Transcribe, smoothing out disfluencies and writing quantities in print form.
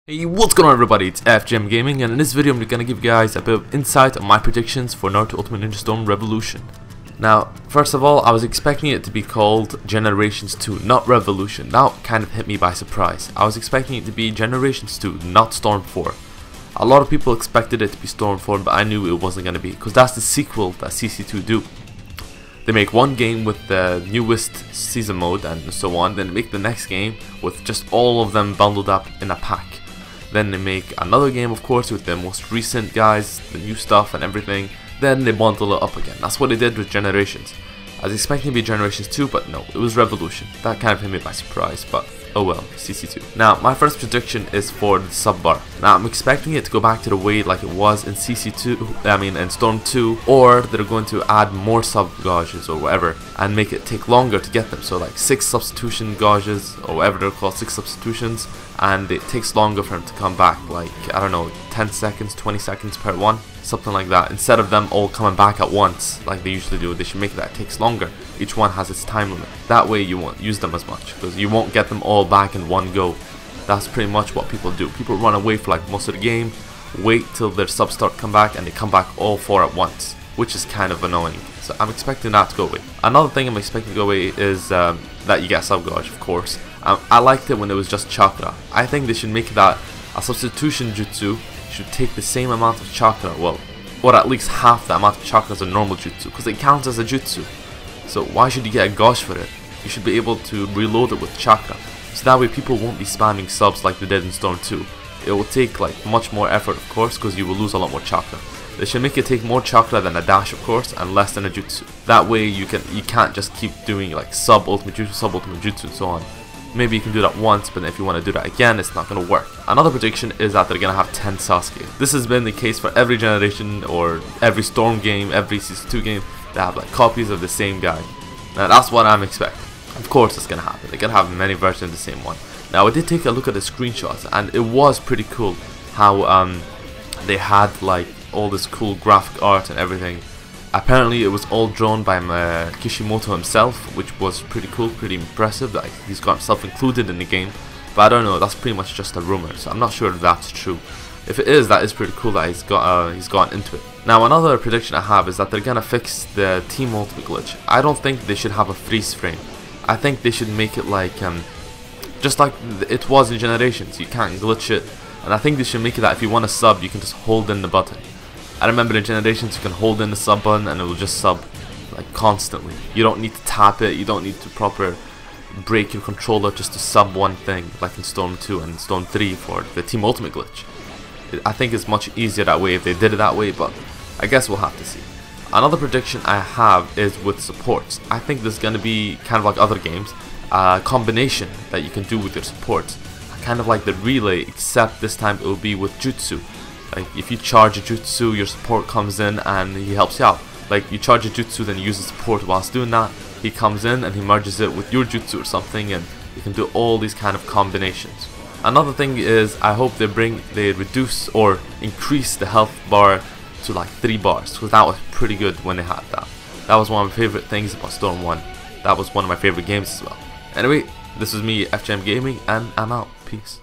Hey, what's going on everybody, it's FGM Gaming, and in this video I'm going to give you guys a bit of insight on my predictions for Naruto Ultimate Ninja Storm Revolution. Now, first of all, I was expecting it to be called Generations 2, not Revolution. That kind of hit me by surprise. I was expecting it to be Generations 2, not Storm 4. A lot of people expected it to be Storm 4, but I knew it wasn't going to be, because that's the sequel that CC2 do. They make one game with the newest season mode and so on, then make the next game with just all of them bundled up in a pack. Then they make another game, of course, with the most recent guys, the new stuff and everything. Then they bundle it up again. That's what they did with Generations. I was expecting it to be Generations 2, but no, it was Revolution. That kind of hit me by surprise, but oh well, CC2. Now, my first prediction is for the sub bar. Now, I'm expecting it to go back to the way like it was in CC2, in Storm 2, or they're going to add more sub gauges or whatever, and make it take longer to get them. So like 6 substitution gauges, or whatever they're called, 6 substitutions, and it takes longer for them to come back, like, I don't know, 10 seconds, 20 seconds per one, something like that. Instead of them all coming back at once, like they usually do, they should make it that it takes longer. Each one has its time limit. That way you won't use them as much, because you won't get them all back in one go. That's pretty much what people do. People run away for like most of the game, wait till their subs start come back, and they come back all 4 at once, which is kind of annoying. So I'm expecting that to go away. Another thing I'm expecting to go away is that you get sub gauge, of course. I liked it when it was just chakra. I think they should make that a substitution jutsu should take the same amount of chakra, well, or at least half the amount of chakra as a normal jutsu, because it counts as a jutsu. So why should you get a gauge for it? You should be able to reload it with chakra. So that way people won't be spamming subs like they did in Storm 2. It will take like much more effort, of course, because you will lose a lot more chakra. They should make it take more chakra than a dash, of course, and less than a jutsu. That way you can't just keep doing like sub ultimate jutsu and so on. Maybe you can do that once, but if you want to do that again, it's not going to work. Another prediction is that they're going to have 10 Sasuke. This has been the case for every generation, or every Storm game, every CC2 game. They have like copies of the same guy. Now that's what I'm expecting. Of course it's going to happen. They're going to have many versions of the same one. Now I did take a look at the screenshots, and it was pretty cool how they had like all this cool graphic art and everything. Apparently it was all drawn by Kishimoto himself, which was pretty cool, pretty impressive that he's got himself included in the game. But I don't know, that's pretty much just a rumor, so I'm not sure if that's true. If it is, that is pretty cool that he's gone into it. Now another prediction I have is that they're gonna fix the Team Ultimate glitch. I don't think they should have a freeze frame. I think they should make it like just like it was in Generations. You can't glitch it, and I think they should make it that if you want to sub, you can just hold in the button. I remember in Generations you can hold in the sub button and it will just sub like constantly. You don't need to tap it, you don't need to proper break your controller just to sub one thing like in Storm 2 and Storm 3 for the Team Ultimate glitch. I think it's much easier that way if they did it that way, but I guess we'll have to see. Another prediction I have is with supports. I think there's going to be kind of like other games, a combination that you can do with your supports. Kind of like the relay, except this time it will be with jutsu. Like if you charge a jutsu, your support comes in and he helps you out. Like you charge a jutsu, then you use the support whilst doing that. He comes in and he merges it with your jutsu or something, and you can do all these kind of combinations. Another thing is I hope they reduce or increase the health bar to like 3 bars, because that was pretty good when they had that. That was one of my favorite things about Storm 1. That was one of my favorite games as well. Anyway, this is me, FGM Gaming, and I'm out. Peace.